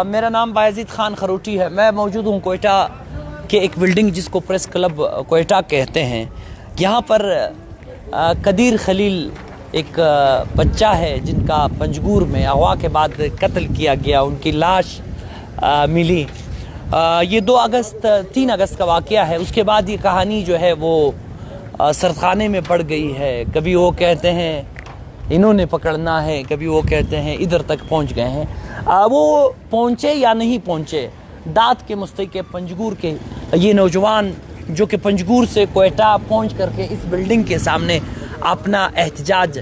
मेरा नाम बायजीद खान खरोटी है। मैं मौजूद हूँ कोयटा के एक बिल्डिंग जिसको प्रेस क्लब कोयटा कहते हैं। यहाँ पर कदीर खलील एक बच्चा है जिनका पंजगूर में अगवा के बाद कत्ल किया गया, उनकी लाश मिली। ये 3 अगस्त का वाक़या है। उसके बाद ये कहानी जो है वो सरखाने में पड़ गई है। कभी वो कहते हैं इन्होंने पकड़ना है, कभी वो कहते हैं इधर तक पहुंच गए हैं। वो पहुंचे या नहीं पहुंचे, दाद के मुस्तहिक़ पंजगूर के ये नौजवान जो कि पंजगूर से कोयटा पहुंच करके इस बिल्डिंग के सामने अपना एहतजाज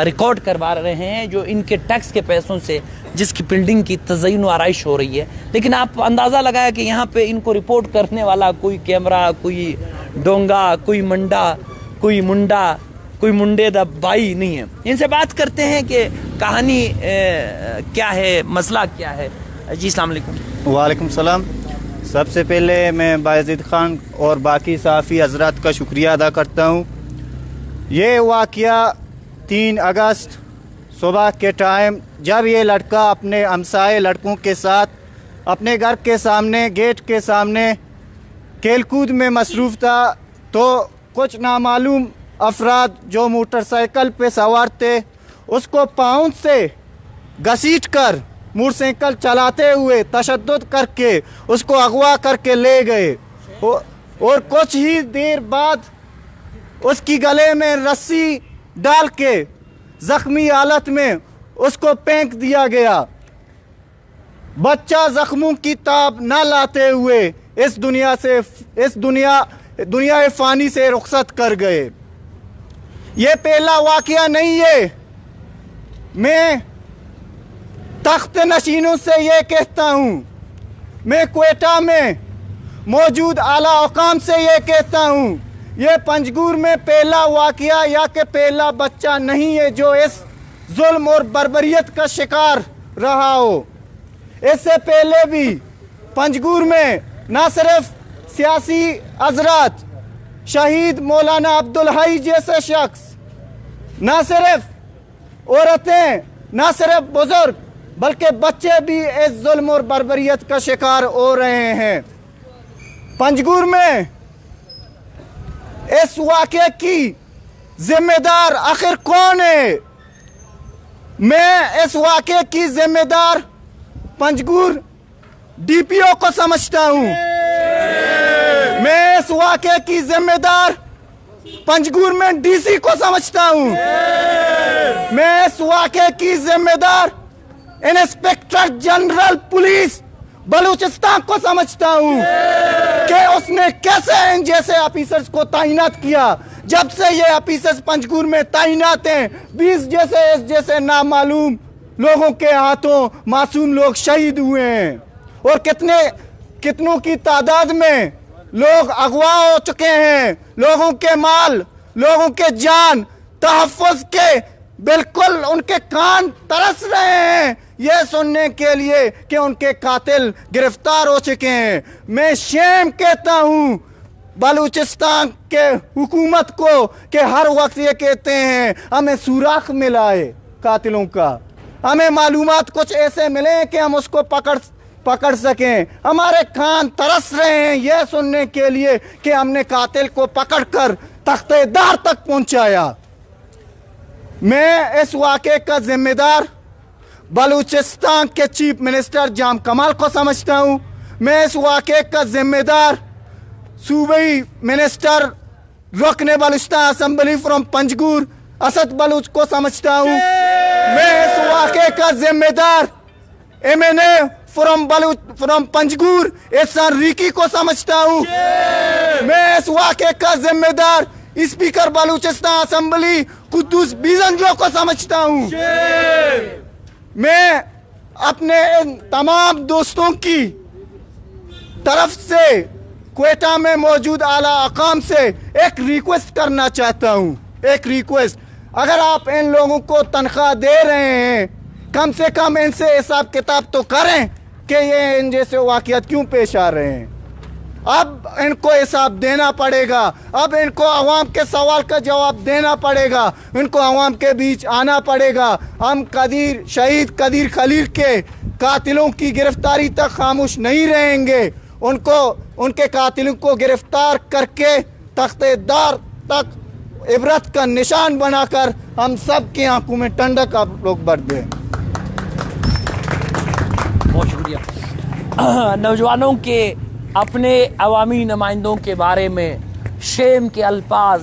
रिकॉर्ड करवा रहे हैं, जो इनके टैक्स के पैसों से जिसकी बिल्डिंग की तज़य्युन व आराइश हो रही है। लेकिन आप अंदाज़ा लगाया कि यहाँ पे इनको रिपोर्ट करने वाला कोई कैमरा, कोई डोंगा, कोई मंडा, कोई मुंडा, कोई मुंडे दा बाई नहीं है। इनसे बात करते हैं कि कहानी क्या है, मसला क्या है। जी अस्सलाम वालेकुम। वालेकुम सलाम। सबसे पहले मैं बायजीद खान और बाकी सहाफ़ी हज़रात का शुक्रिया अदा करता हूँ। ये वाक़या 3 अगस्त सुबह के टाइम जब ये लड़का अपने हमसाए लड़कों के साथ अपने घर के सामने गेट के सामने खेलकूद में मसरूफ़ था, तो कुछ नामालूम अफराद जो मोटरसाइकिल पे सवार थे उसको पाउंड से घसीट कर मोटरसाइकिल चलाते हुए तशद्दुद करके उसको अगवा करके ले गए और कुछ ही देर बाद उसकी गले में रस्सी डाल के ज़ख्मी हालत में उसको फेंक दिया गया। बच्चा ज़ख्मों की ताब न लाते हुए इस दुनिया फ़ानी से रुखसत कर गए। ये पहला वाक़या नहीं है। मैं तख्त नशीनों से ये कहता हूँ, मैं कोयटा में मौजूद आला औकाम से ये कहता हूँ, ये पंजगूर में पहला वाक़या या कि पहला बच्चा नहीं है जो इस जुल्म और बर्बरियत का शिकार रहा हो। इससे पहले भी पंजगूर में न सिर्फ सियासी हज़रात, शहीद मौलाना अब्दुल हई जैसे शख्स, न सिर्फ औरतें, न सिर्फ बुजुर्ग, बल्कि बच्चे भी इस जुल्म और बर्बरियत का शिकार हो रहे हैं। पंजगूर में इस वाक़े की जिम्मेदार आखिर कौन है? मैं इस वाक़े की जिम्मेदार पंजगूर डीपीओ को समझता हूँ। मैं इस वाक़े की जिम्मेदार पंजगूर में डीसी को समझता हूँ। मैं इस वाक़े की जिम्मेदार इंस्पेक्टर जनरल पुलिस बलूचिस्तान को समझता हूँ कि उसने कैसे इन जैसे ऑफिसर्स को तैनात किया। जब से ये ऑफिसर्स पंजगूर में तैनात हैं, 20 जैसे नामालूम लोगों के हाथों मासूम लोग शहीद हुए हैं और कितनों की तादाद में लोग अगवा हो चुके हैं। लोगों के माल, लोगों के जान तहफ़्फ़ुज़ के बिल्कुल उनके कान तरस रहे हैं ये सुनने के लिए कि उनके कातिल गिरफ्तार हो चुके हैं। मैं शेम कहता हूँ बलूचिस्तान के हुकूमत को कि हर वक्त ये कहते हैं हमें सुराख मिला है कातिलों का, हमें मालूमात कुछ ऐसे मिले कि हम उसको पकड़ सकें। हमारे कान तरस रहे हैं यह सुनने के लिए कि हमने कातिल को पकड़कर तख्तेदार तक पहुंचाया। मैं इस वाक़े का जिम्मेदार बलूचिस्तान के चीफ मिनिस्टर जाम कमाल को समझता हूँ। मैं इस वाक़े का जिम्मेदार सूबाई मिनिस्टर रुकने बलूचिस्तान असेंबली फ्रॉम पंजगूर असद बलूच को समझता हूँ। मैं इस वाक़े का जिम्मेदार MNA फ्रॉम पंजगूर एहसान रिकी को समझता हूँ। मैं इस वाक़े का जिम्मेदार स्पीकर बलूचिस्तान असेंबली कुद्दूस बीजंजो को समझता हूँ। मैं अपने इन तमाम दोस्तों की तरफ से कोयटा में मौजूद आला अकाम से एक रिक्वेस्ट करना चाहता हूँ। एक रिक्वेस्ट, अगर आप इन लोगों को तनख्वाह दे रहे हैं, कम से कम इनसे हिसाब किताब तो करें कि ये इन जैसे वाक़यात क्यों पेश आ रहे हैं। اب ان کو حساب دینا پڑے گا، اب ان کو عوام کے سوال کا جواب دینا پڑے گا، ان کو عوام کے بیچ آنا پڑے گا۔ ہم شہید قدیر خلیل کے قاتلوں کی گرفتاری تک خاموش نہیں رہیں گے، ان کے قاتلوں کو گرفتار کر کے تخت دار تک عبرت کا نشان بنا کر ہم سب کی آنکھوں میں ٹھنڈک آپ لوگ بھر دیں۔ بہت شکریہ۔ نوجوانوں کے اپنے عوامی نمائندوں کے بارے میں شیم کے الفاظ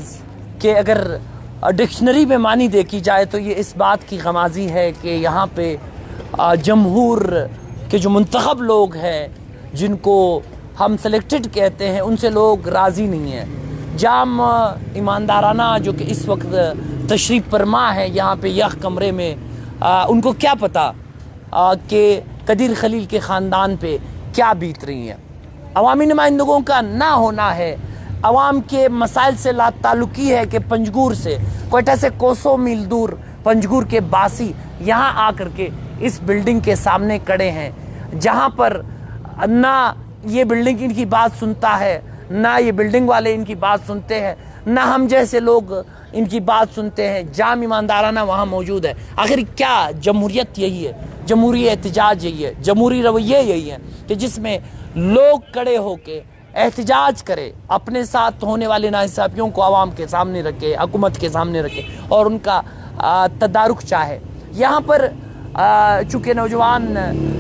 کہ اگر ڈکشنری میں معنی دیکھی جائے تو یہ اس بات کی غمازی ہے کہ یہاں پہ جمہور کے جو منتخب لوگ ہیں جن کو ہم سلیکٹڈ کہتے ہیں ان سے لوگ راضی نہیں ہیں۔ جام ایماندارانہ جو کہ اس وقت تشریف فرما ہے یہاں پہ یک کمرے میں، ان کو کیا پتہ کہ قدیر خلیل کے خاندان پہ کیا بیت رہی ہیں۔ عوامی نمائندگوں کا نہ ہونا ہے، عوام کے مسائل سے لا تعلقی ہے کہ پنجگور سے کوئٹہ سے کوسوں میل دور پنجگور کے باسی یہاں آ کر کے اس بلڈنگ کے سامنے کھڑے ہیں، جہاں پر نہ یہ بلڈنگ ان کی بات سنتا ہے، نہ یہ بلڈنگ والے ان کی بات سنتے ہیں، نہ ہم جیسے لوگ ان کی بات سنتے ہیں۔ جام ایماندارانہ وہاں موجود ہے۔ آخر کیا جمہوریت یہی ہے، جمہوری احتجاج یہی ہے، جمہوری رویے یہی ہے کہ جس میں لوگ کھڑے ہو کے احتجاج کرے، اپنے ساتھ ہونے والے ناانصافیوں کو عوام کے سامنے رکھے، حکومت کے سامنے رکھے اور ان کا تدارک چاہے۔ یہاں پر چونکہ نوجوان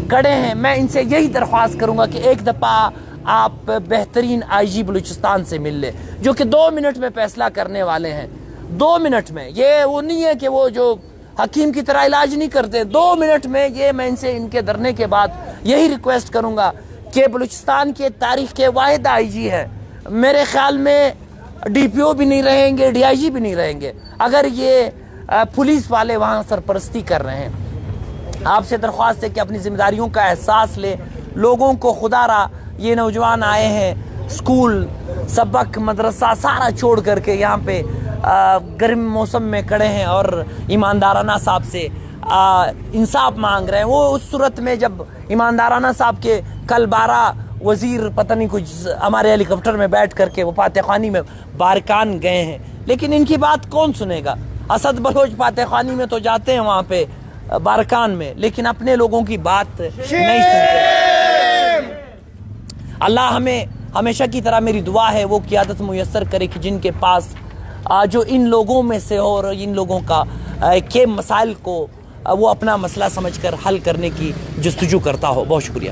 کھڑے ہیں، میں ان سے یہی درخواست کروں گا کہ ایک دفعہ آپ بہترین آئی جی بلوچستان سے مل لیں، جو کہ 2 منٹ میں فیصلہ کرنے والے ہیں۔ 2 منٹ میں، یہ وہ نہیں ہے کہ وہ جو حکیم کی طرح علاج نہیں کرتے، 2 منٹ میں یہ میں ان سے ان کے دھرنے کے بعد یہی ریکویسٹ کروں گا کہ بلوچستان کے تاریخ کے واحد آئی جی ہے، میرے خیال میں ڈی پی او بھی نہیں رہیں گے، ڈی آئی جی بھی نہیں رہیں گے اگر یہ پولیس والے وہاں سرپرستی کر رہے ہیں۔ آپ سے درخواست ہے کہ اپنی ذمہ داریوں کا احساس لے، لوگوں کو خدا را یہ نوجوان آئے ہیں اسکول، سبق، مدرسہ سارا چھوڑ کر کے یہاں پہ گرم موسم میں کھڑے ہیں اور ایماندارانہ صاحب سے انصاف مانگ رہے ہیں۔ وہ اس صورت میں جب ایماندارانہ صاحب کے کل 12 وزیر پتہ نہیں کچھ ہمارے ہیلی کاپٹر میں بیٹھ کر کے وہ فاتح خوانی میں بارکان گئے ہیں، لیکن ان کی بات کون سنے گا؟ اسد بلوچ فاتح خوانی میں تو جاتے ہیں وہاں پہ بارکان میں، لیکن اپنے لوگوں کی بات نہیں سنتے۔ اللہ ہمیں ہمیشہ کی طرح میری دعا ہے وہ قیادت میسر کرے کہ جن کے پاس جو ان لوگوں میں سے ہو اور ان لوگوں کا کے مسائل کو وہ اپنا مسئلہ سمجھ کر حل کرنے کی جستجو کرتا ہو۔ بہت شکریہ۔